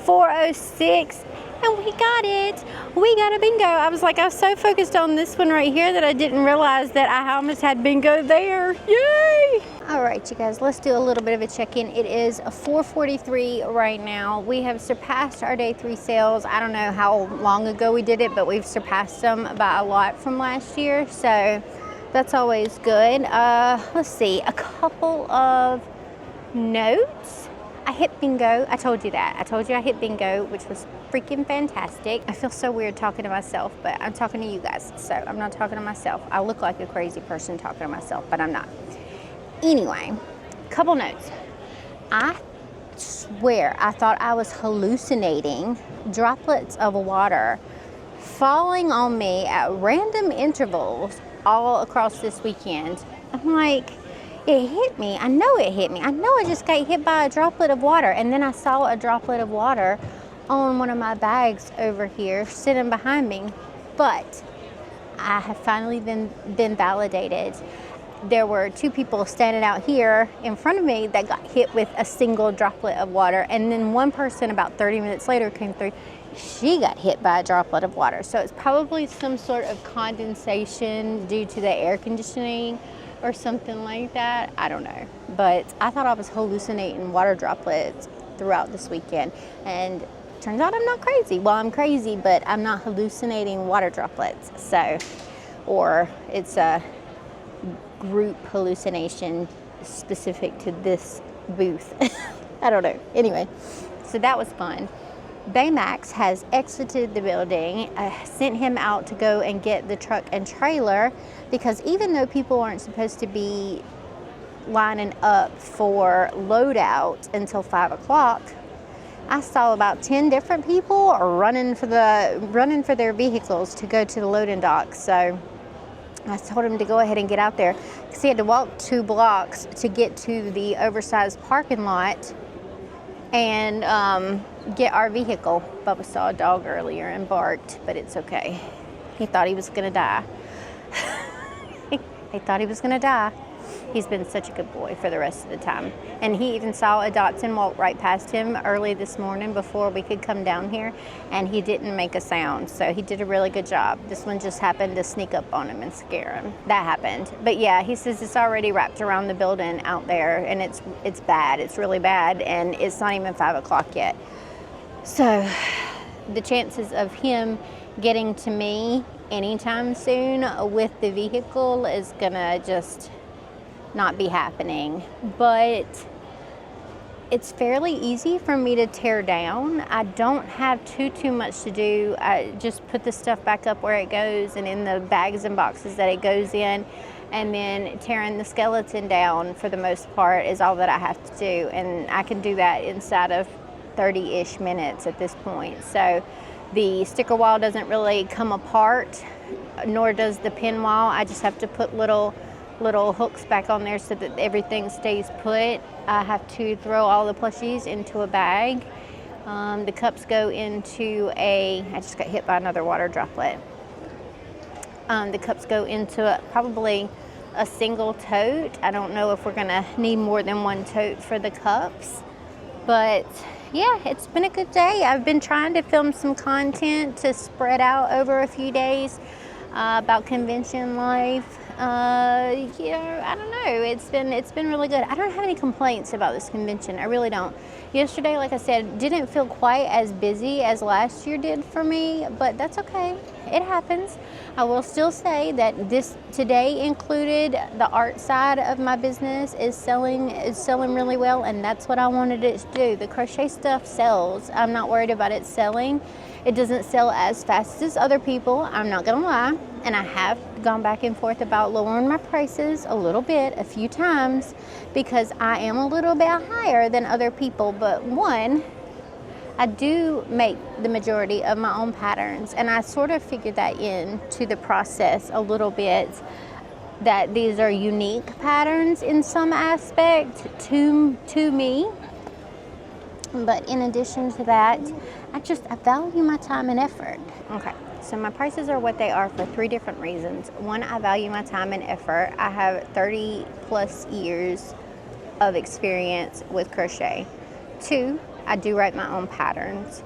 4:06 and we got it. We got a bingo. I was so focused on this one right here that I didn't realize that I almost had bingo there. Yay! All right, you guys, let's do a little bit of a check-in. It is 4:43 right now. We have surpassed our day 3 sales. I don't know how long ago we did it, but we've surpassed them by a lot from last year. So that's always good. Let's see, a couple of notes. I hit bingo. I told you that. I told you I hit bingo, which was freaking fantastic. I feel so weird talking to myself, but I'm talking to you guys, so I'm not talking to myself. I look like a crazy person talking to myself, but I'm not. Anyway, couple notes. I swear I thought I was hallucinating droplets of water falling on me at random intervals all across this weekend. I'm like, it hit me. I know it hit me. I know I just got hit by a droplet of water. And then I saw a droplet of water on one of my bags over here sitting behind me. But I have finally been validated. There were 2 people standing out here in front of me that got hit with a single droplet of water. And then one person about 30 minutes later came through. She got hit by a droplet of water. So it's probably some sort of condensation due to the air conditioning or something like that. I don't know. But I thought I was hallucinating water droplets throughout this weekend. And turns out I'm not crazy. Well, I'm crazy, but I'm not hallucinating water droplets. So, or it's a group hallucination specific to this booth. I don't know. Anyway, so that was fun. Baymax has exited the building. I sent him out to go and get the truck and trailer because even though people aren't supposed to be lining up for loadout until 5 o'clock, I saw about 10 different people running for their vehicles to go to the loading dock. So I told him to go ahead and get out there because he had to walk 2 blocks to get to the oversized parking lot and get our vehicle. Bubba saw a dog earlier and barked, but it's okay. He thought he was gonna die. He thought he was gonna die. He's been such a good boy for the rest of the time. And he even saw a Dachshund walk right past him early this morning before we could come down here, and he didn't make a sound. So he did a really good job. This one just happened to sneak up on him and scare him. That happened. But yeah, he says it's already wrapped around the building out there, and it's bad. It's really bad, and it's not even 5 o'clock yet. So the chances of him getting to me anytime soon with the vehicle is gonna just not be happening. But it's fairly easy for me to tear down. I don't have too much to do. I just put the stuff back up where it goes and in the bags and boxes that it goes in, and then tearing the skeleton down for the most part is all that I have to do, and I can do that inside of 30-ish minutes at this point. So the sticker wall doesn't really come apart, nor does the pin wall. I just have to put little hooks back on there so that everything stays put. I have to throw all the plushies into a bag. The cups go into I just got hit by another water droplet. The cups go into probably a single tote. I don't know if we're gonna need more than 1 tote for the cups, but yeah, it's been a good day. I've been trying to film some content to spread out over a few days about convention life. I don't know. It's been really good. I don't have any complaints about this convention. I really don't. Yesterday, like I said, didn't feel quite as busy as last year did for me, but that's okay. It happens. I will still say that today included the art side of my business is selling really well, and that's what I wanted it to do. The crochet stuff sells. I'm not worried about it selling. It doesn't sell as fast as other people, I'm not gonna lie, and I have gone back and forth about lowering my prices a few times, because I am a little bit higher than other people. But one, I do make the majority of my own patterns, and I sort of figured that into the process a little bit, that these are unique patterns in some aspect to me. But in addition to that, I value my time and effort. Okay, so my prices are what they are for 3 different reasons. One, I value my time and effort. I have 30 plus years of experience with crochet. 2, I do write my own patterns.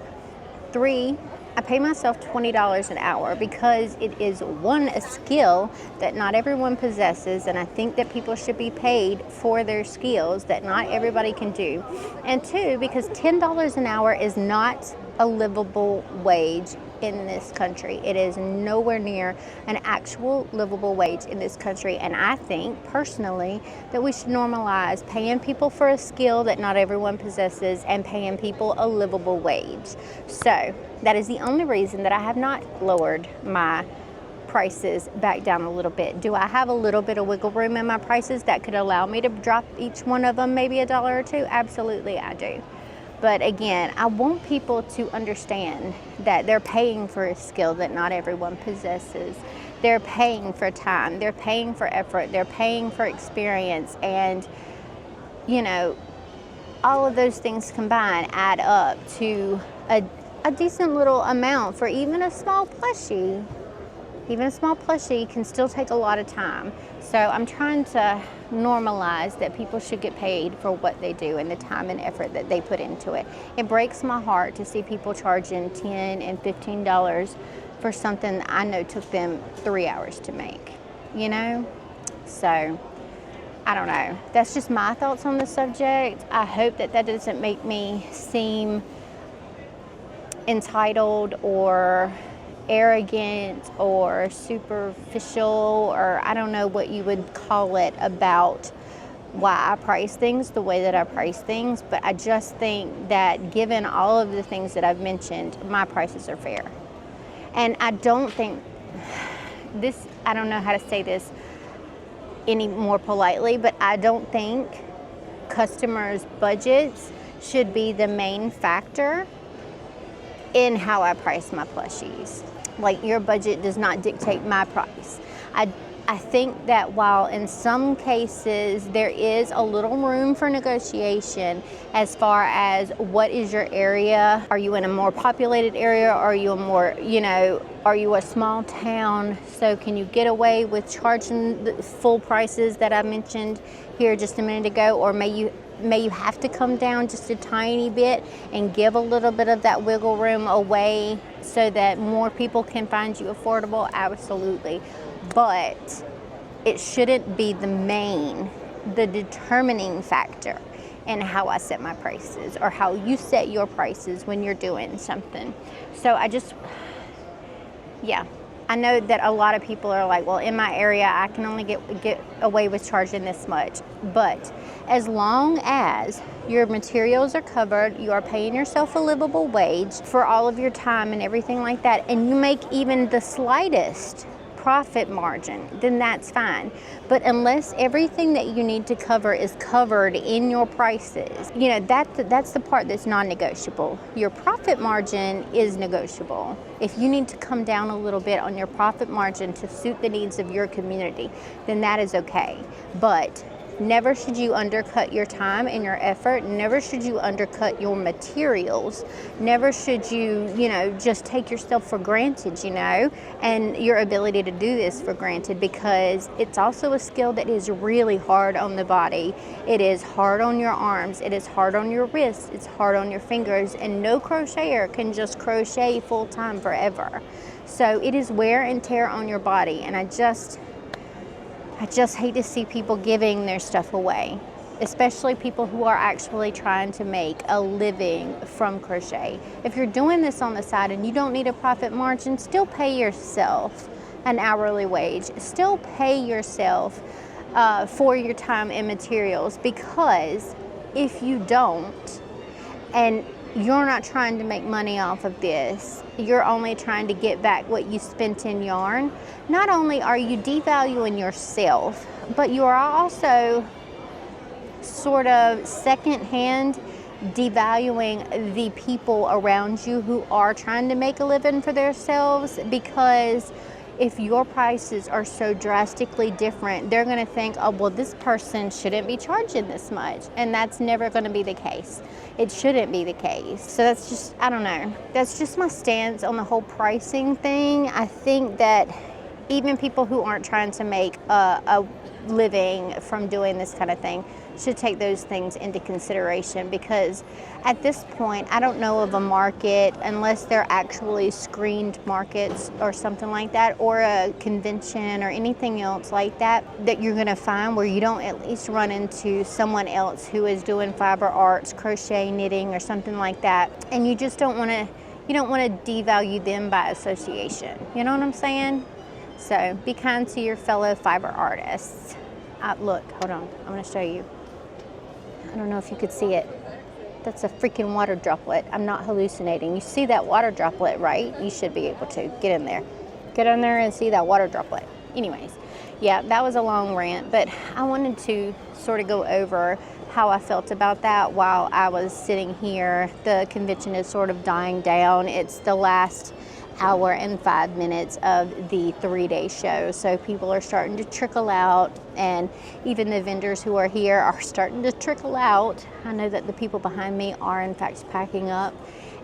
3, I pay myself $20 an hour because it is, one, a skill that not everyone possesses, and I think that people should be paid for their skills that not everybody can do. And 2, because $10 an hour is not a livable wage in this country. It is nowhere near an actual livable wage in this country, and I think personally that we should normalize paying people for a skill that not everyone possesses and paying people a livable wage. So that is the only reason that I have not lowered my prices back down a little bit. Do I have a little bit of wiggle room in my prices that could allow me to drop each one of them maybe $1 or $2? Absolutely, I do. But again, I want people to understand that they're paying for a skill that not everyone possesses. They're paying for time, they're paying for effort, they're paying for experience, and you know, all of those things combined add up to a decent little amount for even a small plushie. Even a small plushie can still take a lot of time. So I'm trying to normalize that people should get paid for what they do and the time and effort that they put into it. It breaks my heart to see people charging $10 and $15 for something that I know took them 3 hours to make, you know? So I don't know. That's just my thoughts on the subject. I hope that that doesn't make me seem entitled or arrogant or superficial, or I don't know what you would call it, about why I price things the way that I price things. But I just think that given all of the things that I've mentioned, my prices are fair. And I don't think this, I don't know how to say this any more politely, but I don't think customers' budgets should be the main factor in how I price my plushies. Like, your budget does not dictate my price. I think that while in some cases there is a little room for negotiation as far as what is your area, are you in a more populated area, are you a more, you know, are you a small town, so can you get away with charging the full prices that I mentioned here just a minute ago, or may you have to come down just a tiny bit and give a little bit of that wiggle room away so that more people can find you affordable? Absolutely. But it shouldn't be the determining factor in how I set my prices or how you set your prices when you're doing something. So I know that a lot of people are like, well, in my area, I can only get away with charging this much. But as long as your materials are covered, you are paying yourself a livable wage for all of your time and everything like that, and you make even the slightest profit margin, then that's fine. But unless everything that you need to cover is covered in your prices, you know, that's the part that's non-negotiable. Your profit margin is negotiable. If you need to come down a little bit on your profit margin to suit the needs of your community, then that is okay. But never should you undercut your time and your effort. Never should you undercut your materials. Never should you, just take yourself for granted, and your ability to do this for granted, because it's also a skill that is really hard on the body. It is hard on your arms. It is hard on your wrists. It's hard on your fingers, and no crocheter can just crochet full time forever. So it is wear and tear on your body, and I just hate to see people giving their stuff away, especially people who are actually trying to make a living from crochet. If you're doing this on the side and you don't need a profit margin, still pay yourself an hourly wage. Still pay yourself for your time and materials, because if you don't, and you're not trying to make money off of this, you're only trying to get back what you spent in yarn, not only are you devaluing yourself, but you are also sort of secondhand devaluing the people around you who are trying to make a living for themselves, because if your prices are so drastically different, they're going to think, oh, well, this person shouldn't be charging this much. And that's never going to be the case. It shouldn't be the case. So that's just, I don't know. That's just my stance on the whole pricing thing. I think that even people who aren't trying to make a living from doing this kind of thing should take those things into consideration, because at this point, I don't know of a market, unless they're actually screened markets or something like that, or a convention or anything else like that, that you're gonna find where you don't at least run into someone else who is doing fiber arts, crochet, knitting, or something like that, and you just don't wanna, you don't wanna devalue them by association. You know what I'm saying? So be kind to your fellow fiber artists. Look, hold on, I'm gonna show you. I don't know if you could see it. That's a freaking water droplet. I'm not hallucinating. You see that water droplet, right? You should be able to. Get in there. Get in there and see that water droplet. Anyways, yeah, that was a long rant, but I wanted to sort of go over how I felt about that while I was sitting here. The convention is sort of dying down. It's the last hour and 5 minutes of the 3-day show, so people are starting to trickle out, and even the vendors who are here are starting to trickle out. I know that the people behind me are in fact packing up,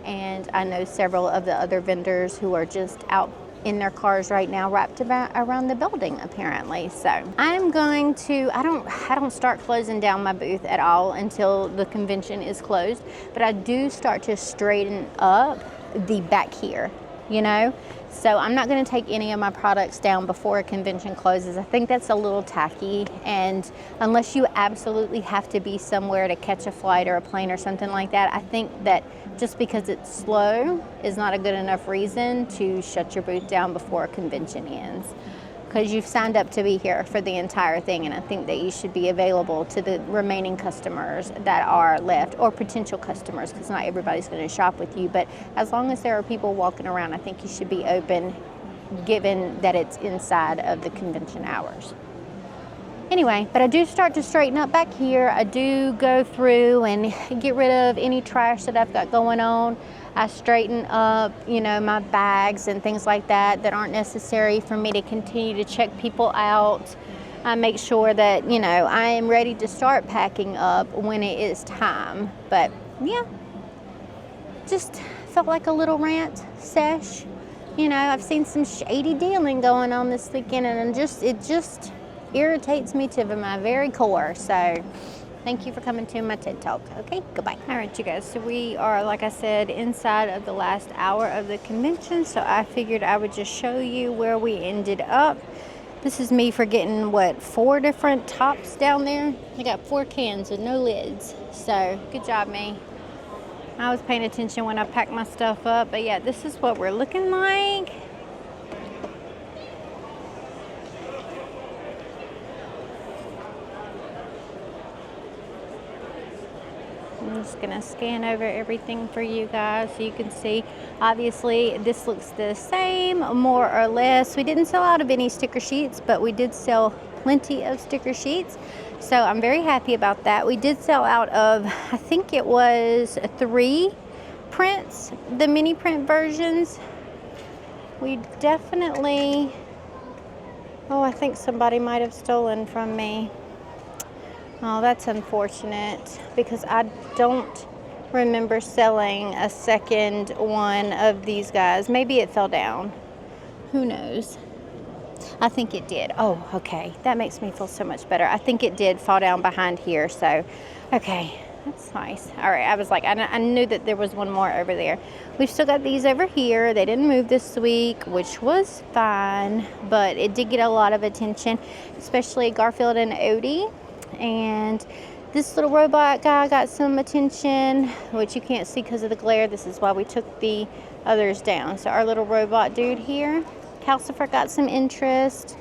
and I know several of the other vendors who are just out in their cars right now, wrapped around the building apparently. So I'm going to, I don't start closing down my booth at all until the convention is closed, but I do start to straighten up the back here, you know? So I'm not gonna take any of my products down before a convention closes. I think that's a little tacky, and unless you absolutely have to be somewhere to catch a flight or a plane or something like that, I think that just because it's slow is not a good enough reason to shut your booth down before a convention ends. Because you've signed up to be here for the entire thing, and I think that you should be available to the remaining customers that are left, or potential customers, because not everybody's going to shop with you. But as long as there are people walking around, I think you should be open, given that it's inside of the convention hours. Anyway, but I do start to straighten up back here. I do go through and get rid of any trash that I've got going on. I straighten up, you know, my bags and things like that that aren't necessary for me to continue to check people out. I make sure that, you know, I am ready to start packing up when it is time. But yeah, just felt like a little rant sesh. You know, I've seen some shady dealing going on this weekend, and it just irritates me to my very core. So thank you for coming to my TED Talk. Okay, goodbye. All right, you guys, so we are, like I said, inside of the last hour of the convention, so I figured I would just show you where we ended up. This is me forgetting, what, 4 different tops down there? I got 4 cans with no lids, so good job, me. I was paying attention when I packed my stuff up, but yeah, this is what we're looking like. I'm just gonna scan over everything for you guys so you can see. Obviously, this looks the same, more or less. We didn't sell out of any sticker sheets, but we did sell plenty of sticker sheets. So I'm very happy about that. We did sell out of, I think it was 3 prints, the mini print versions. We definitely, oh, I think somebody might have stolen from me. Oh, that's unfortunate, because I don't remember selling a second one of these guys. Maybe it fell down. Who knows? I think it did. Oh, okay. That makes me feel so much better. I think it did fall down behind here. So, okay. That's nice. All right. I was like, I knew that there was one more over there. We've still got these over here. They didn't move this week, which was fine, but it did get a lot of attention, especially Garfield and Odie. And this little robot guy got some attention, which you can't see because of the glare. This is why we took the others down. So our little robot dude here, Calcifer, got some interest.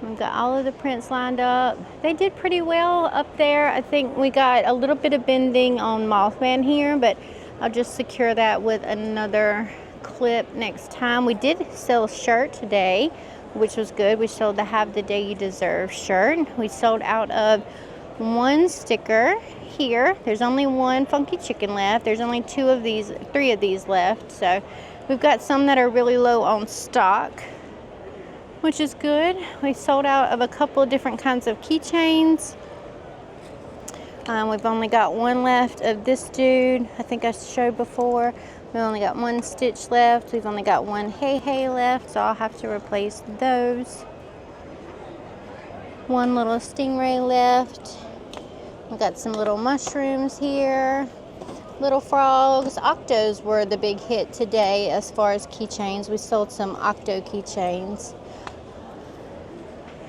We've got all of the prints lined up. They did pretty well up there. I think we got a little bit of bending on Mothman here, but I'll just secure that with another clip next time. We did sell a shirt today, which was good. We sold the Have the Day You Deserve shirt. We sold out of 1 sticker here. There's only 1 funky chicken left. There's only 3 of these left. So We've got some that are really low on stock, which is good. We sold out of a couple of different kinds of keychains. We've only got one left of this dude. I think I showed before. We only got one stitch left. We've only got one hey left, so I'll have to replace those. One little stingray left. We've got some little mushrooms here. Little frogs. Octos were the big hit today as far as keychains. We sold some octo keychains.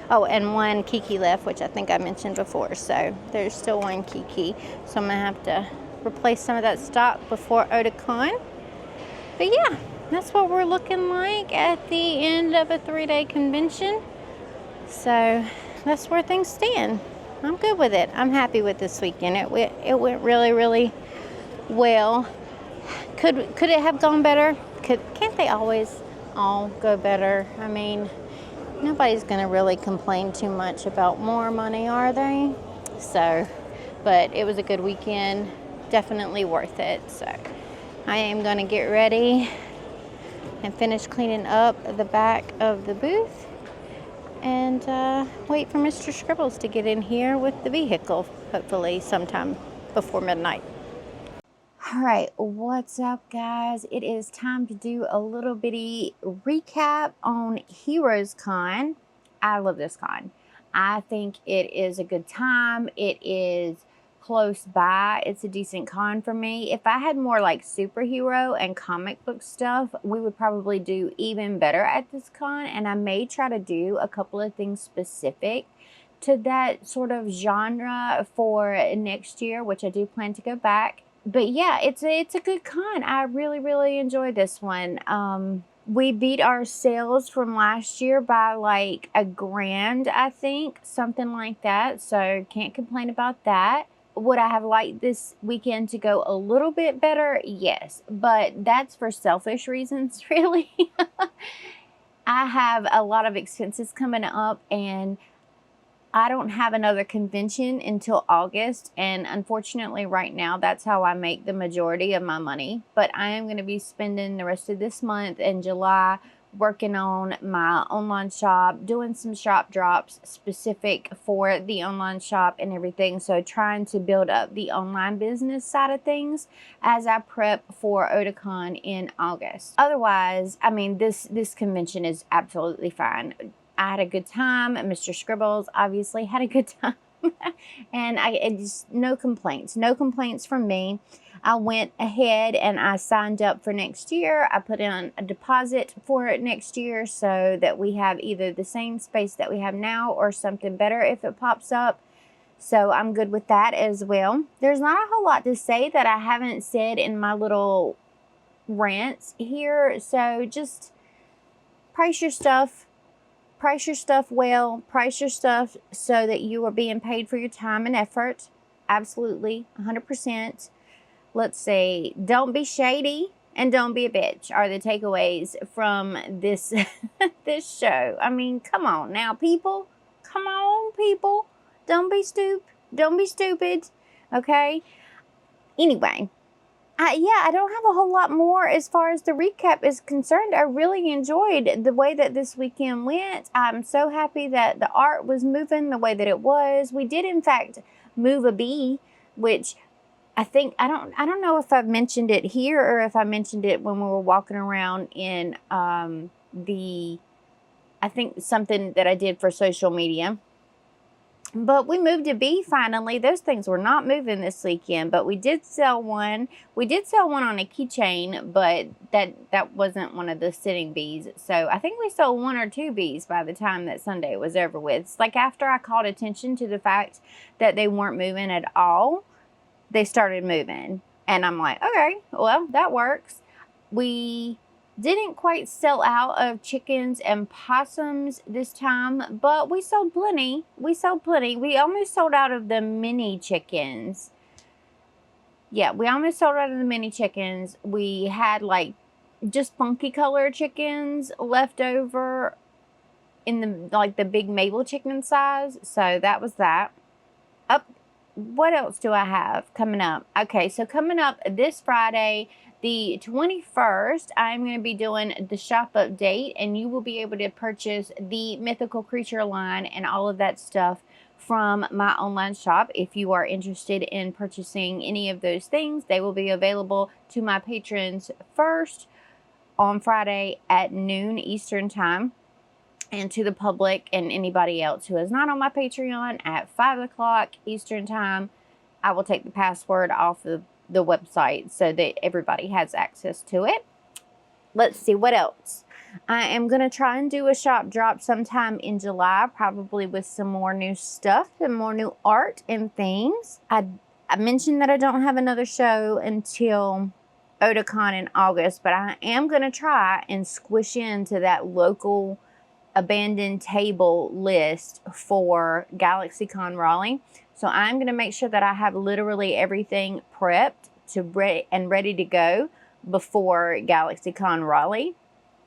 Oh, and one Kiki left, which I think I mentioned before. So there's still one Kiki. So I'm gonna have to replace some of that stock before Otakon. But yeah, that's what we're looking like at the end of a 3-day convention. So that's where things stand. I'm good with it. I'm happy with this weekend. It went really, really well. Could it have gone better? Can't they always all go better? I mean, nobody's gonna really complain too much about more money, are they? So, but it was a good weekend, definitely worth it. So I am gonna get ready and finish cleaning up the back of the booth and wait for Mr. Scribbles to get in here with the vehicle, hopefully sometime before midnight. All right, what's up, guys? It is time to do a little bitty recap on Heroes Con. I love this con. I think it is a good time. It is close by. It's a decent con for me. If I had more like superhero and comic book stuff, we would probably do even better at this con, and I may try to do a couple of things specific to that sort of genre for next year, which I do plan to go back. But yeah, it's a good con. I really, really enjoyed this one. We beat our sales from last year by like $1,000, I think, something like that. So can't complain about that. Would I have liked this weekend to go a little bit better? Yes, but that's for selfish reasons, really. I have a lot of expenses coming up, and I don't have another convention until August, and unfortunately right now that's how I make the majority of my money. But I am going to be spending the rest of this month and July working on my online shop, doing some shop drops specific for the online shop and everything. So trying to build up the online business side of things as I prep for Otakon in August. Otherwise, I mean, this convention is absolutely fine. I had a good time, and Mr. Scribbles obviously had a good time. And I just no complaints from me. I went ahead and I signed up for next year. I put in a deposit for it next year so that we have either the same space that we have now or something better if it pops up. So I'm good with that as well. There's not a whole lot to say that I haven't said in my little rants here. So just price your stuff. Price your stuff well. Price your stuff so that you are being paid for your time and effort. Absolutely, 100%. Let's see. Don't be shady and don't be a bitch are the takeaways from this this show. I mean, come on now, people. Come on, people. Don't be stupid. Okay? Anyway. Yeah, I don't have a whole lot more as far as the recap is concerned. I really enjoyed the way that this weekend went. I'm so happy that the art was moving the way that it was. We did, in fact, move a bee, which I think, I don't know if I've mentioned it here or if I mentioned it when we were walking around in I think something that I did for social media. But we moved a bee finally. Those things were not moving this weekend, but we did sell one. We did sell one on a keychain, but that wasn't one of the sitting bees. So I think we sold 1 or 2 bees by the time that Sunday was over with. It's like after I called attention to the fact that they weren't moving at all, they started moving. And I'm like, okay, well, that works. We didn't quite sell out of chickens and possums this time, but we sold plenty. We almost sold out of the mini chickens. Yeah, we almost sold out of the mini chickens. We had like just funky color chickens left over in the big Mabel chicken size. So that was that. what else do I have coming up? Okay, so coming up this Friday, the 21st, I'm going to be doing the shop update, and you will be able to purchase the mythical creature line and all of that stuff from my online shop. If you are interested in purchasing any of those things, they will be available to my patrons first on Friday at noon Eastern time, and to the public and anybody else who is not on my Patreon at 5 o'clock Eastern time. I will take the password off of the website so that everybody has access to it. Let's see what else. I am going to try and do a shop drop sometime in July, probably with some more new stuff and more new art and things. I mentioned that I don't have another show until Otakon in August, but I am going to try and squish into that local abandoned table list for GalaxyCon Raleigh. So I'm going to make sure that I have literally everything prepped and ready to go before GalaxyCon Raleigh,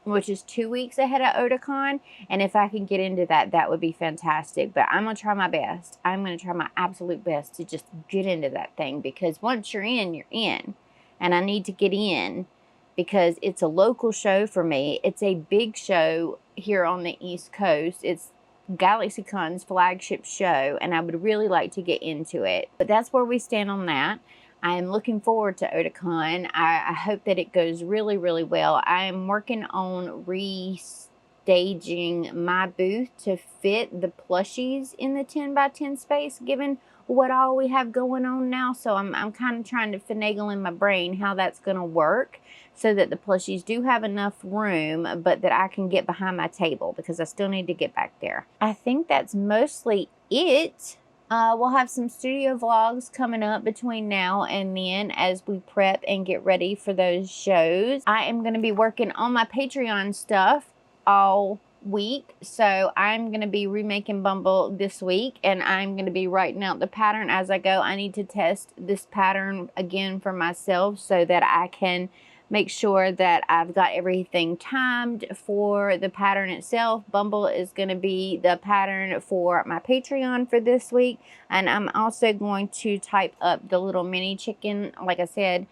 which is 2 weeks ahead of Otakon. And if I can get into that, that would be fantastic. But I'm going to try my best. I'm going to try my absolute best to just get into that thing, because once you're in, you're in. And I need to get in because it's a local show for me. It's a big show here on the East Coast. It's GalaxyCon's flagship show, and I would really like to get into it. But that's where we stand on that. I am looking forward to Otakon. I hope that it goes really, really well. I am working on restaging my booth to fit the plushies in the 10 by 10 space, given what all we have going on now. So I'm kind of trying to finagle in my brain how that's going to work so that the plushies do have enough room, but that I can get behind my table, because I still need to get back there. I think that's mostly it. We'll have some studio vlogs coming up between now and then as we prep and get ready for those shows. I am going to be working on my Patreon stuff all week, so I'm going to be remaking Bumble this week, and I'm going to be writing out the pattern as I go. I need to test this pattern again for myself so that I can make sure that I've got everything timed for the pattern itself. Bumble is going to be the pattern for my Patreon for this week. And I'm also going to type up the little mini chicken, like I said,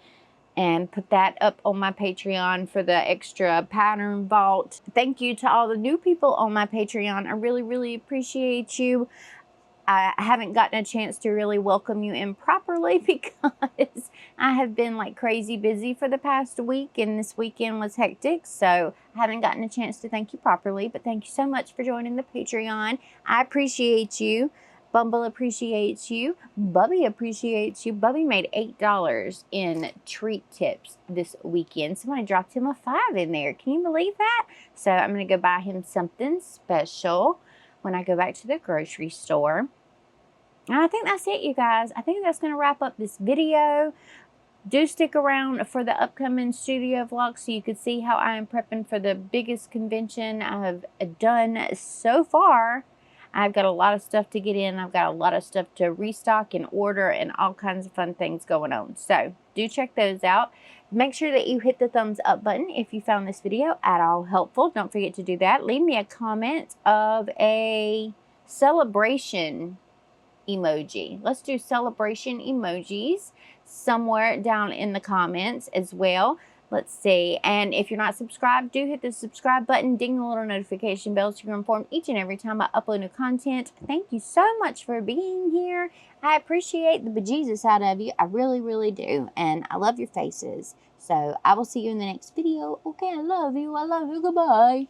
and put that up on my Patreon for the extra pattern vault. Thank you to all the new people on my Patreon. I really, really appreciate you. I haven't gotten a chance to really welcome you in properly because I have been like crazy busy for the past week, and this weekend was hectic, so I haven't gotten a chance to thank you properly. But thank you so much for joining the Patreon. I appreciate you. Bumble appreciates you. Bubby appreciates you. Bubby made $8 in treat tips this weekend. Somebody dropped him a $5 in there. Can you believe that? So I'm going to go buy him something special when I go back to the grocery store. And I think that's it, you guys. I think that's going to wrap up this video. Do stick around for the upcoming studio vlog so you can see how I am prepping for the biggest convention I have done so far. I've got a lot of stuff to get in. I've got a lot of stuff to restock and order and all kinds of fun things going on. So do check those out. Make sure that you hit the thumbs up button if you found this video at all helpful. Don't forget to do that. Leave me a comment of a celebration emoji. Let's do celebration emojis somewhere down in the comments as well. Let's see. And if you're not subscribed, do hit the subscribe button, ding the little notification bell so you're informed each and every time I upload new content. Thank you so much for being here. I appreciate the bejesus out of you. I really, really do. And I love your faces. So I will see you in the next video. Okay, I love you. I love you. Goodbye.